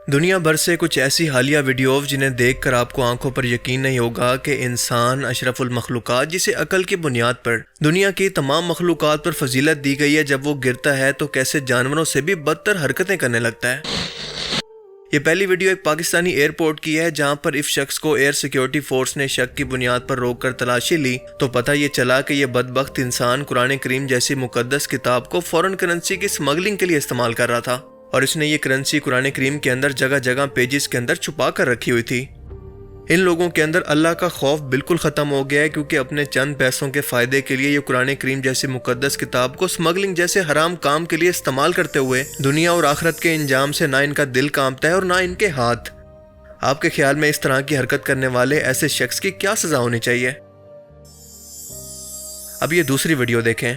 دنیا بھر سے کچھ ایسی حالیہ ویڈیوز جنہیں دیکھ کر آپ کو آنکھوں پر یقین نہیں ہوگا کہ انسان اشرف المخلوقات جسے عقل کی بنیاد پر دنیا کی تمام مخلوقات پر فضیلت دی گئی ہے، جب وہ گرتا ہے تو کیسے جانوروں سے بھی بدتر حرکتیں کرنے لگتا ہے۔ یہ پہلی ویڈیو ایک پاکستانی ایئرپورٹ کی ہے، جہاں پر اس شخص کو ایئر سیکیورٹی فورس نے شک کی بنیاد پر روک کر تلاشی لی تو پتہ یہ چلا کہ یہ بدبخت انسان قرآن کریم جیسی مقدس کتاب کو فورن کرنسی کی سمگلنگ کے لیے استعمال کر رہا تھا، اور اس نے یہ کرنسی قرآن کریم کے اندر جگہ جگہ پیجز کے اندر چھپا کر رکھی ہوئی تھی۔ ان لوگوں کے اندر اللہ کا خوف بالکل ختم ہو گیا ہے، کیونکہ اپنے چند پیسوں کے فائدے کے لیے یہ قرآن کریم جیسی مقدس کتاب کو سمگلنگ جیسے حرام کام کے لیے استعمال کرتے ہوئے دنیا اور آخرت کے انجام سے نہ ان کا دل کانپتا ہے اور نہ ان کے ہاتھ۔ آپ کے خیال میں اس طرح کی حرکت کرنے والے ایسے شخص کی کیا سزا ہونی چاہیے؟ اب یہ دوسری ویڈیو دیکھیں۔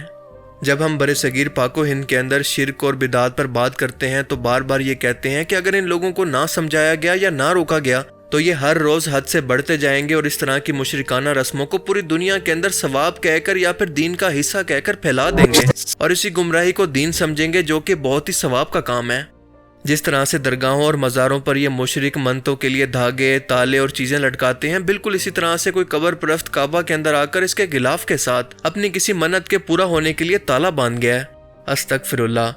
جب ہم برصغیر پاک و ہند کے اندر شرک اور بدعات پر بات کرتے ہیں تو بار بار یہ کہتے ہیں کہ اگر ان لوگوں کو نہ سمجھایا گیا یا نہ روکا گیا تو یہ ہر روز حد سے بڑھتے جائیں گے اور اس طرح کی مشرکانہ رسموں کو پوری دنیا کے اندر ثواب کہہ کر یا پھر دین کا حصہ کہہ کر پھیلا دیں گے اور اسی گمراہی کو دین سمجھیں گے، جو کہ بہت ہی ثواب کا کام ہے۔ جس طرح سے درگاہوں اور مزاروں پر یہ مشرک منتوں کے لیے دھاگے، تالے اور چیزیں لٹکاتے ہیں، بالکل اسی طرح سے کوئی قبر پرست کعبہ کے اندر آ کر اس کے غلاف کے ساتھ اپنی کسی منت کے پورا ہونے کے لیے تالا باندھ گیا ہے۔ استغفر اللہ۔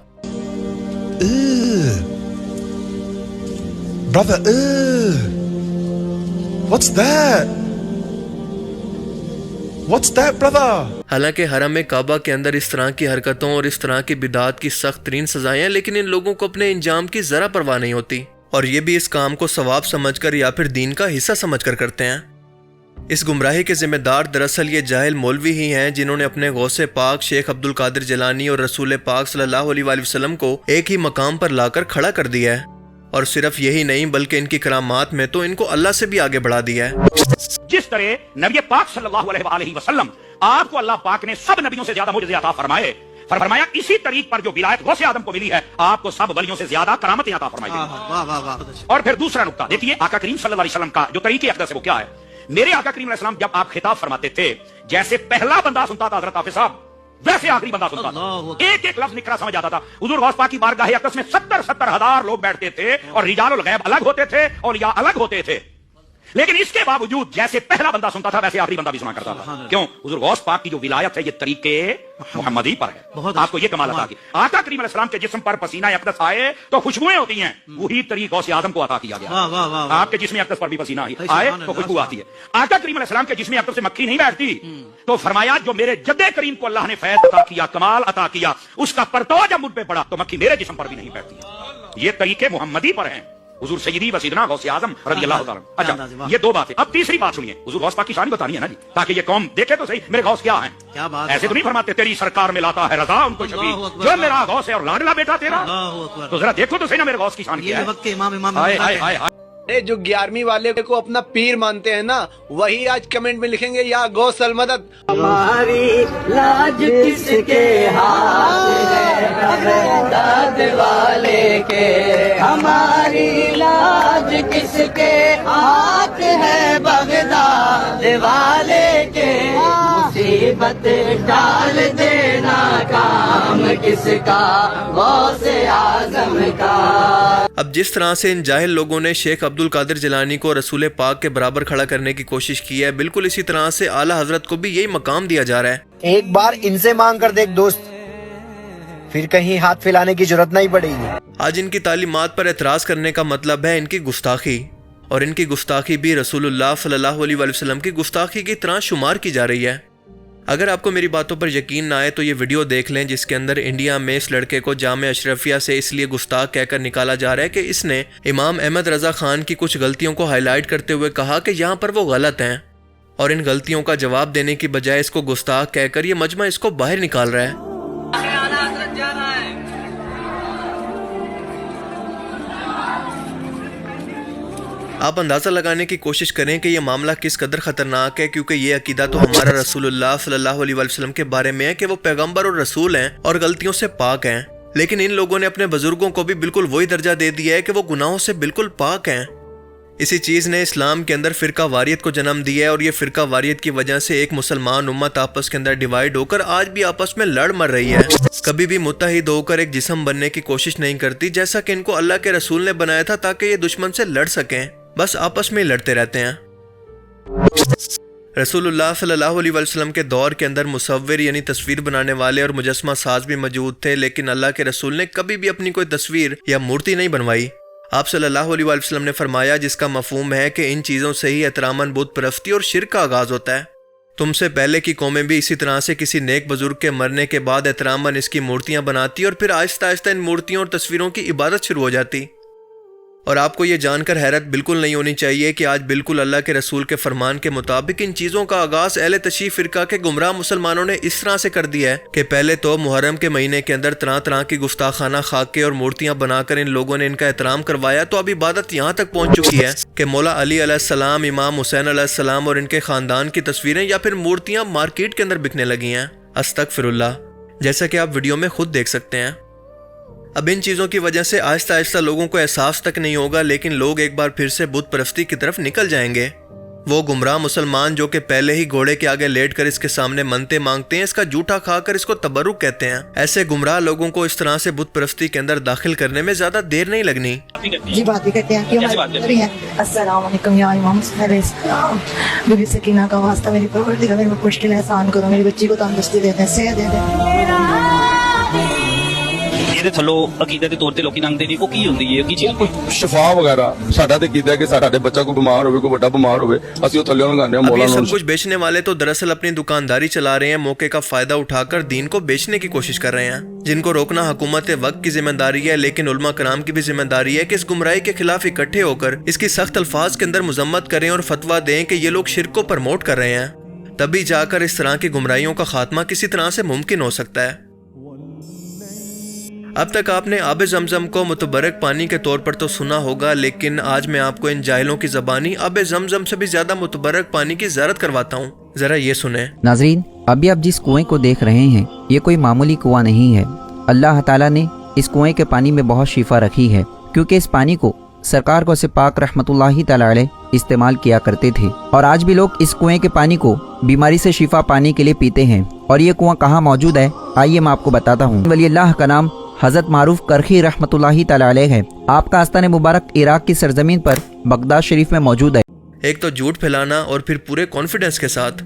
Brother, what's that? What's that, brother? حالانکہ حرم کعبہ کے اندر اس طرح کی حرکتوں اور اس طرح کی بدعات کی سخت ترین سزائیں ہیں، لیکن ان لوگوں کو اپنے انجام کی ذرا پرواہ نہیں ہوتی، اور یہ بھی اس کام کو ثواب سمجھ کر یا پھر دین کا حصہ سمجھ کر کرتے ہیں۔ اس گمراہی کے ذمہ دار دراصل یہ جاہل مولوی ہی ہیں، جنہوں نے اپنے غوث پاک شیخ عبد القادر جیلانی اور رسول پاک صلی اللہ علیہ وآلہ وسلم کو ایک ہی مقام پر لا کر کھڑا کر دیا ہے، اور صرف یہی نہیں بلکہ ان کی کرامات میں تو ان کو اللہ سے بھی آگے بڑھا دیا ہے۔ جس طرح نبی پاک صلی اللہ علیہ وآلہ وسلم آپ کو اللہ پاک نے سب نبیوں سے زیادہ معجزے عطا فرمائے، فرمایا اسی طریق پر جو ولایت غوث آدم کو ملی ہے آپ کو سب ولیوں سے زیادہ کرامتیں عطا فرمائی گئی۔ اور پھر دوسرا نقطہ دیکھیے، آقا کریم صلی اللہ علیہ وسلم کا جو طریقے اقدس ہے وہ کیا ہے؟ میرے آقا کریم علیہ السلام جب آپ خطاب فرماتے تھے، جیسے پہلا بندہ سنتا تھا حضرت حافظ صاحب، ویسے آخری بندہ سنتا تھا، ایک ایک لفظ نکرا سمجھ آتا تھا۔ حضور غوث پاک کی بارگاہ اقدس میں 70 ہزار لوگ بیٹھتے تھے اور رجال الغیب الگ ہوتے تھے اور یا الگ ہوتے تھے، لیکن اس کے باوجود جیسے پہلا بندہ سنتا تھا ویسے آخری بندہ بھی سنا کرتا تھا۔ کیوں؟ حضور غوث پاک کی جو ولایت ہے یہ طریقے محمدی پر ہے۔ آپ کو یہ کمال عطا کی، آقا کریم علیہ السلام کے جسم پر پسینہ اقدس آئے تو خوشبوئیں ہوتی ہیں، وہی طریقہ غوث آدم کو عطا کیا گیا۔ آپ کے جسم اقدس پر بھی پسینہ آئے تو خوشبو آتی ہے۔ آقا کریم علیہ السلام کے جسم اقدس سے مکھی نہیں بیٹھتی، تو فرمایا جو میرے جد کریم کو اللہ نے فیض عطا کیا، کمال عطا کیا، اس کا پرتو جب مجھ پہ پڑا تو مکھی میرے جسم پر بھی نہیں بیٹھتی۔ یہ طریقے محمدی پر ہیں، حضور سیدی و سیدنا غوث اعظم رضی اللہ تعالیٰ۔ اچھا، یہ دو باتیں۔ اب تیسری بات سنیے، حضور غوث پاک کی شان بتانی ہے نا جی، تاکہ یہ قوم دیکھے تو صحیح میرے غوث کیا ہیں۔ ایسے تو نہیں فرماتے تیری سرکار میں لاتا ہے رضا ان کو شفیع، جو میرا غوث ہے اور لاڈلا بیٹا تیرا، تو ذرا دیکھو تو صحیح نا میرے غوث کی شان کیا ہے۔ جو 11ویں والے کو اپنا پیر مانتے ہیں نا، وہی آج کمنٹ میں لکھیں گے یا غوث المدد۔ ہماری لاج کس کے ہاتھ ہے بغداد والے کے، ہماری لاج کس کے ہاتھ ہے بغداد والے کے، مصیبت ڈال دینا کام کس کا، غوث اعظم کا۔ اب جس طرح سے ان جاہل لوگوں نے شیخ عبد القادر جیلانی کو رسول پاک کے برابر کھڑا کرنے کی کوشش کی ہے، بالکل اسی طرح سے اعلیٰ حضرت کو بھی یہی مقام دیا جا رہا ہے۔ ایک بار ان سے مانگ کر دیکھ دوست، پھر کہیں ہاتھ پھیلانے کی ضرورت نہیں پڑے گی۔ آج ان کی تعلیمات پر اعتراض کرنے کا مطلب ہے ان کی گستاخی، اور ان کی گستاخی بھی رسول اللہ صلی اللہ علیہ وآلہ وسلم کی گستاخی کی طرح شمار کی جا رہی ہے۔ اگر آپ کو میری باتوں پر یقین نہ آئے تو یہ ویڈیو دیکھ لیں، جس کے اندر انڈیا میں اس لڑکے کو جامعہ اشرفیہ سے اس لیے گستاخ کہہ کر نکالا جا رہا ہے کہ اس نے امام احمد رضا خان کی کچھ غلطیوں کو ہائی لائٹ کرتے ہوئے کہا کہ یہاں پر وہ غلط ہیں، اور ان غلطیوں کا جواب دینے کی بجائے اس کو گستاخ کہہ کر یہ مجمع اس کو باہر نکال رہا ہے۔ آپ اندازہ لگانے کی کوشش کریں کہ یہ معاملہ کس قدر خطرناک ہے، کیونکہ یہ عقیدہ تو ہمارا رسول اللہ صلی اللہ علیہ وآلہ وسلم کے بارے میں ہے کہ وہ پیغمبر اور رسول ہیں اور غلطیوں سے پاک ہیں، لیکن ان لوگوں نے اپنے بزرگوں کو بھی بالکل وہی درجہ دے دیا ہے کہ وہ گناہوں سے بالکل پاک ہیں۔ اسی چیز نے اسلام کے اندر فرقہ واریت کو جنم دیا ہے، اور یہ فرقہ واریت کی وجہ سے ایک مسلمان امت آپس کے اندر ڈیوائیڈ ہو کر آج بھی آپس میں لڑ مر رہی ہے، کبھی بھی متحد ہو کر ایک جسم بننے کی کوشش نہیں کرتی، جیسا کہ ان کو اللہ کے رسول نے بنایا تھا تاکہ یہ دشمن سے لڑ سکیں، بس آپس میں لڑتے رہتے ہیں۔ رسول اللہ صلی اللہ علیہ وسلم کے دور کے اندر مصور یعنی تصویر بنانے والے اور مجسمہ ساز بھی موجود تھے، لیکن اللہ کے رسول نے کبھی بھی اپنی کوئی تصویر یا مورتی نہیں بنوائی۔ آپ صلی اللہ علیہ وسلم نے فرمایا، جس کا مفہوم ہے کہ ان چیزوں سے ہی احتراماً بت پرستی اور شرک کا آغاز ہوتا ہے۔ تم سے پہلے کی قومیں بھی اسی طرح سے کسی نیک بزرگ کے مرنے کے بعد احتراماً اس کی مورتیاں بناتی اور پھر آہستہ آہستہ ان مورتیوں اور تصویروں کی عبادت شروع ہو جاتی۔ اور آپ کو یہ جان کر حیرت بالکل نہیں ہونی چاہیے کہ آج بالکل اللہ کے رسول کے فرمان کے مطابق ان چیزوں کا آغاز اہل تشیع فرقہ کے گمراہ مسلمانوں نے اس طرح سے کر دیا ہے کہ پہلے تو محرم کے مہینے کے اندر طرح طرح کی گستاخانہ خاکے اور مورتیاں بنا کر ان لوگوں نے ان کا احترام کروایا، تو اب عبادت یہاں تک پہنچ چکی ہے کہ مولا علی علیہ السلام، امام حسین علیہ السلام اور ان کے خاندان کی تصویریں یا پھر مورتیاں مارکیٹ کے اندر بکنے لگی ہیں۔ استغفر اللہ، جیسا کہ آپ ویڈیو میں خود دیکھ سکتے ہیں۔ اب ان چیزوں کی وجہ سے آہستہ آہستہ لوگوں کو احساس تک نہیں ہوگا، لیکن لوگ ایک بار پھر سے بت پرستی کی طرف نکل جائیں گے۔ وہ گمراہ مسلمان جو کہ پہلے ہی گھوڑے کے آگے لیٹ کر اس کے سامنے منتیں مانگتے ہیں، اس کا جھوٹا کھا کر اس کو تبرک کہتے ہیں، ایسے گمراہ لوگوں کو اس طرح سے بت پرستی کے اندر داخل کرنے میں زیادہ دیر نہیں لگنی۔ جی بات بھی کرتے ہیں کہ السلام علیکم یا امام حسین علیہ السلام، بی بی سکینہ کا واسطہ میری پروردگار میرے مشکل احسان کرو، میری بچی کو تندرستی دے دیں، صحت دے دیں۔ ਇਹਦੇ ਥੱਲੋਂ ਅਕੀਦੇ ਦੇ ਤੌਰ ਤੇ ਲੋਕੀ ਲੰਘਦੇ ਨੇ, ਉਹ ਕੀ ਹੁੰਦੀ ਹੈ, ਕੀ ਚੀਜ਼? ਸ਼ਫਾ ਵਗੈਰਾ ਸਾਡਾ ਤੇ ਕੀਤਾ ਕਿ ਸਾਡੇ ਬੱਚਾ ਕੋਈ ਬਿਮਾਰ ਹੋਵੇ, ਕੋਈ ਵੱਡਾ ਬਿਮਾਰ ਹੋਵੇ, ਅਸੀਂ ਉਹ ਥੱਲੇ ਲੰਘਾਉਂਦੇ ਹਾਂ اب ਮੌਲਾ یہ ਨੂੰ। سب کچھ بیچنے والے تو دراصل اپنی دکانداری چلا رہے ہیں، موقع کا فائدہ اٹھا کر دین کو بیچنے کی کوشش کر رہے ہیں، جن کو روکنا حکومت وقت کی ذمہ داری ہے، لیکن علماء کرام کی بھی ذمہ داری ہے کہ اس گمراہی کے خلاف اکٹھے ہو کر اس کی سخت الفاظ کے اندر مذمت کریں اور فتویٰ دیں کہ یہ لوگ شرک کو پرموٹ کر رہے ہیں، تبھی جا کر اس طرح کی گمراہیوں کا خاتمہ کسی طرح سے ممکن ہو سکتا ہے۔ اب تک آپ نے آب زمزم کو متبرک پانی کے طور پر تو سنا ہوگا، لیکن آج میں آپ کو ان جاہلوں کی زبانی آب زمزم سے بھی زیادہ متبرک پانی کی زیارت کرواتا ہوں، ذرا یہ سنیں۔ ناظرین، ابھی آپ جس کنویں کو دیکھ رہے ہیں یہ کوئی معمولی کنواں نہیں ہے۔ اللہ تعالیٰ نے اس کنویں کے پانی میں بہت شفا رکھی ہے، کیونکہ اس پانی کو سرکار کو سے پاک رحمت اللہ تعالیٰ علیہ استعمال کیا کرتے تھے، اور آج بھی لوگ اس کنویں کے پانی کو بیماری سے شفا پانے کے لیے پیتے ہیں۔ اور یہ کنواں کہاں موجود ہے آئیے میں آپ کو بتاتا ہوں۔ ولی اللہ کا نام حضرت معروف کرخی رحمت اللہ تعالیٰ علیہ ہے۔ آپ کا آستان مبارک عراق کی سرزمین پر بغداد شریف میں موجود ہے۔ ایک تو جھوٹ پھیلانا اور پھر پورے کانفیڈنس کے ساتھ۔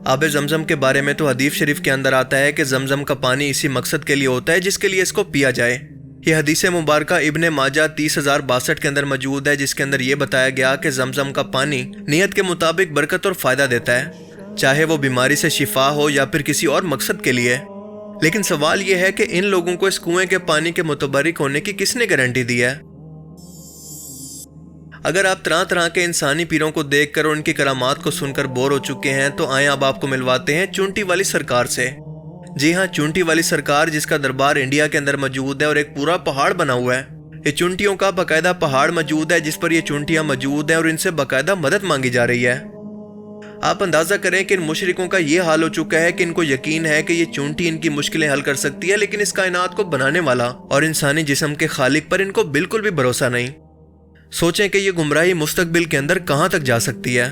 آب زمزم کے بارے میں تو حدیث شریف کے اندر آتا ہے کہ زمزم کا پانی اسی مقصد کے لیے ہوتا ہے جس کے لیے اس کو پیا جائے۔ یہ حدیث مبارکہ ابن ماجہ 30,062 کے اندر موجود ہے، جس کے اندر یہ بتایا گیا کہ زمزم کا پانی نیت کے مطابق برکت اور فائدہ دیتا ہے، چاہے وہ بیماری سے شفا ہو یا پھر کسی اور مقصد کے لیے۔ لیکن سوال یہ ہے کہ ان لوگوں کو اس کنویں کے پانی کے متبرک ہونے کی کس نے گارنٹی دی ہے؟ اگر آپ طرح طرح کے انسانی پیروں کو دیکھ کر اور ان کی کرامات کو سن کر بور ہو چکے ہیں تو آئیں اب آپ کو ملواتے ہیں چونٹی والی سرکار سے۔ جی ہاں، چونٹی والی سرکار، جس کا دربار انڈیا کے اندر موجود ہے اور ایک پورا پہاڑ بنا ہوا ہے۔ یہ چونٹیوں کا باقاعدہ پہاڑ موجود ہے جس پر یہ چونٹیاں موجود ہیں اور ان سے باقاعدہ مدد مانگی جا رہی ہے۔ آپ اندازہ کریں کہ ان مشرکوں کا یہ حال ہو چکا ہے کہ ان کو یقین ہے کہ یہ چونٹی ان کی مشکلیں حل کر سکتی ہے، لیکن اس کائنات کو بنانے والا اور انسانی جسم کے خالق پر ان کو بالکل بھی بھروسہ نہیں۔ سوچیں کہ یہ گمراہی مستقبل کے اندر کہاں تک جا سکتی ہے۔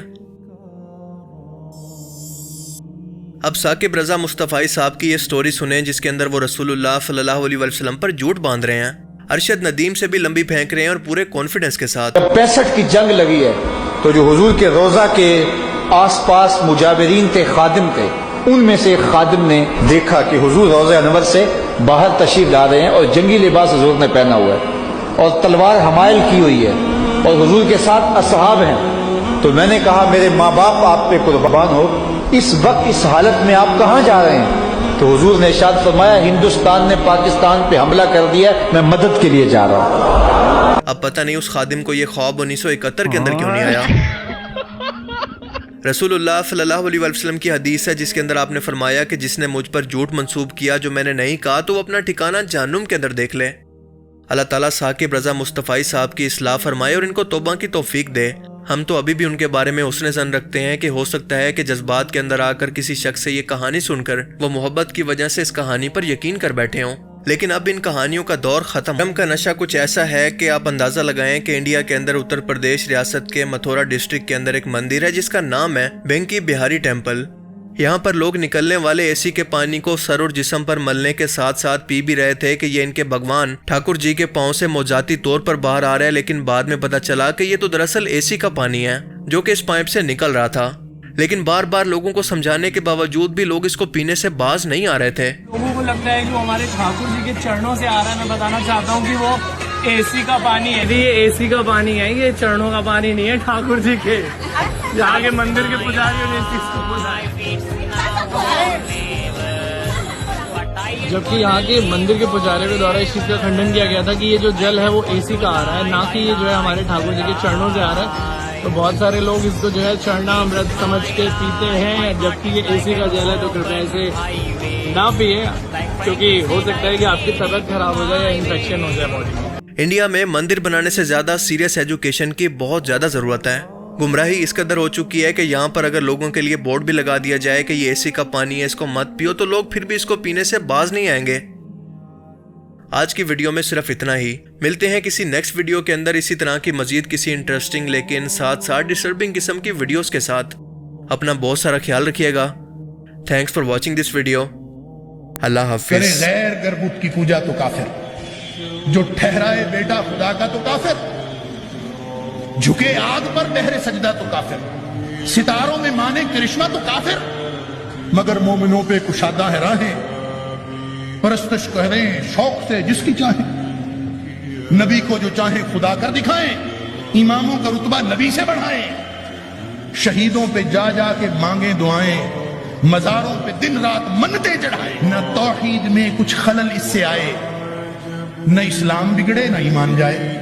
اب ثاقب رضا مصطفی صاحب کی یہ سٹوری سنیں جس کے اندر وہ رسول اللہ صلی اللہ علیہ وسلم پر جھوٹ باندھ رہے ہیں، ارشد ندیم سے بھی لمبی پھینک رہے ہیں اور پورے کانفیڈنس کے ساتھ۔ 65 کی جنگ لگی ہے تو جو حضور کے روضہ کے آس پاس مجاورین تھے، خادم تھے، ان میں سے ایک خادم نے دیکھا کہ حضور روضہ انور سے باہر تشریف لا رہے ہیں اور جنگی لباس حضور نے پہنا ہوا ہے اور تلوار حمائل کی ہوئی ہے اور حضور کے ساتھ اصحاب ہیں۔ تو میں نے کہا میرے ماں باپ آپ پہ قربان ہو، اس وقت اس حالت میں آپ کہاں جا رہے ہیں؟ تو حضور نے ارشاد فرمایا ہندوستان نے پاکستان پہ حملہ کر دیا، میں مدد کے لیے جا رہا ہوں۔ اب پتہ نہیں اس خادم کو یہ خواب 1971 کے اندر کیوں نہیں آیا۔ رسول اللہ صلی اللہ علیہ وسلم کی حدیث ہے جس کے اندر آپ نے فرمایا کہ جس نے مجھ پر جھوٹ منسوب کیا جو میں نے نہیں کہا تو وہ اپنا ٹھکانہ جہنم کے اندر دیکھ لے۔ اللہ تعالیٰ ثاقب رضا مصطفی صاحب کی اصلاح فرمائے اور ان کو توبہ کی توفیق دے۔ ہم تو ابھی بھی ان کے بارے میں حسن ظن رکھتے ہیں کہ ہو سکتا ہے کہ جذبات کے اندر آ کر کسی شخص سے یہ کہانی سن کر وہ محبت کی وجہ سے اس کہانی پر یقین کر بیٹھے ہوں۔ لیکن اب ان کہانیوں کا دور ختم. غم کا نشہ کچھ ایسا ہے کہ آپ اندازہ لگائیں کہ انڈیا کے اندر اتر پردیش ریاست کے متھورا ڈسٹرکٹ کے اندر ایک مندر ہے جس کا نام ہے بینکی بہاری ٹیمپل. یہاں پر لوگ نکلنے والے اے سی کے پانی کو سر اور جسم پر ملنے کے ساتھ ساتھ پی بھی رہے تھے کہ یہ ان کے بھگوان ٹھاکر جی کے پاؤں سے موجاتی طور پر باہر آ رہا ہے، لیکن بعد میں پتہ چلا کہ یہ تو دراصل اے سی کا پانی ہے جو کہ اس پائپ سے نکل رہا تھا. لیکن بار بار لوگوں کو سمجھانے کے باوجود بھی لوگ اس کو پینے سے باز نہیں آ رہے تھے. لوگوں کو لگتا ہے کہ وہ ہمارے ٹھاکر جی کے چرنوں سے آ رہا ہے. میں بتانا چاہتا ہوں کہ وہ اے سی کا پانی ہے. یہ اے سی کا پانی ہے، یہ چرنوں کا پانی نہیں ہے ٹھاکر جی کے. یہاں کے مندر کے پجاریوں نے اس چیز کو بولا، جبکہ یہاں کے مندر کے پجاریوں کے دوارا اس چیز کا کھنڈن کیا گیا تھا کہ یہ جو جل ہے وہ اے سی کا آ رہا ہے، نہ کہ یہ جو ہے ہمارے ٹھاکر جی کے چرنوں سے آ رہا ہے. تو بہت سارے لوگ اس کو جو ہے چڑھنا امرت سمجھ کے پیتے ہیں، جبکہ یہ اے سی کا جل ہے. تو کرپیا اسے نہ پیے، کیونکہ ہو سکتا ہے کہ آپ کی طبیعت خراب ہو جائے یا انفیکشن ہو جائے باڈی میں. انڈیا میں مندر بنانے سے زیادہ سیریس ایجوکیشن کی بہت زیادہ ضرورت ہے. گمراہی اس قدر ہو چکی ہے کہ یہاں پر اگر لوگوں کے لیے بورڈ بھی لگا دیا جائے کہ یہ اے سی کا پانی ہے، اس کو مت پیو، تو لوگ پھر بھی اس کو پینے سے باز نہیں آئیں گے. آج کی ویڈیو میں صرف اتنا ہی. ملتے ہیں کسی نیکسٹ ویڈیو کے اندر اسی طرح کی مزید کسی انٹرسٹنگ لیکن ساتھ ساتھ ڈسٹربنگ قسم کی ویڈیوز کے ساتھ. اپنا بہت سارا خیال رکھیے گا. Thanks for watching this video. اللہ حافظ. کرے غیر گربت کی پوجا تو کافر، جو ٹھہرائے بیٹا خدا کا تو کافر، جھکے آگ پر بہرے سجدہ تو کافر، ستاروں میں مانے کرشمہ تو کافر، مگر مومنوں پہ کشادہ ہے راہیں، پرستش کریں شوق سے جس کی چاہیں، نبی کو جو چاہیں خدا کر دکھائیں، اماموں کا رتبہ نبی سے بڑھائیں، شہیدوں پہ جا جا کے مانگیں دعائیں، مزاروں پہ دن رات منتیں چڑھائیں. نہ توحید میں کچھ خلل اس سے آئے، نہ اسلام بگڑے نہ ایمان جائے.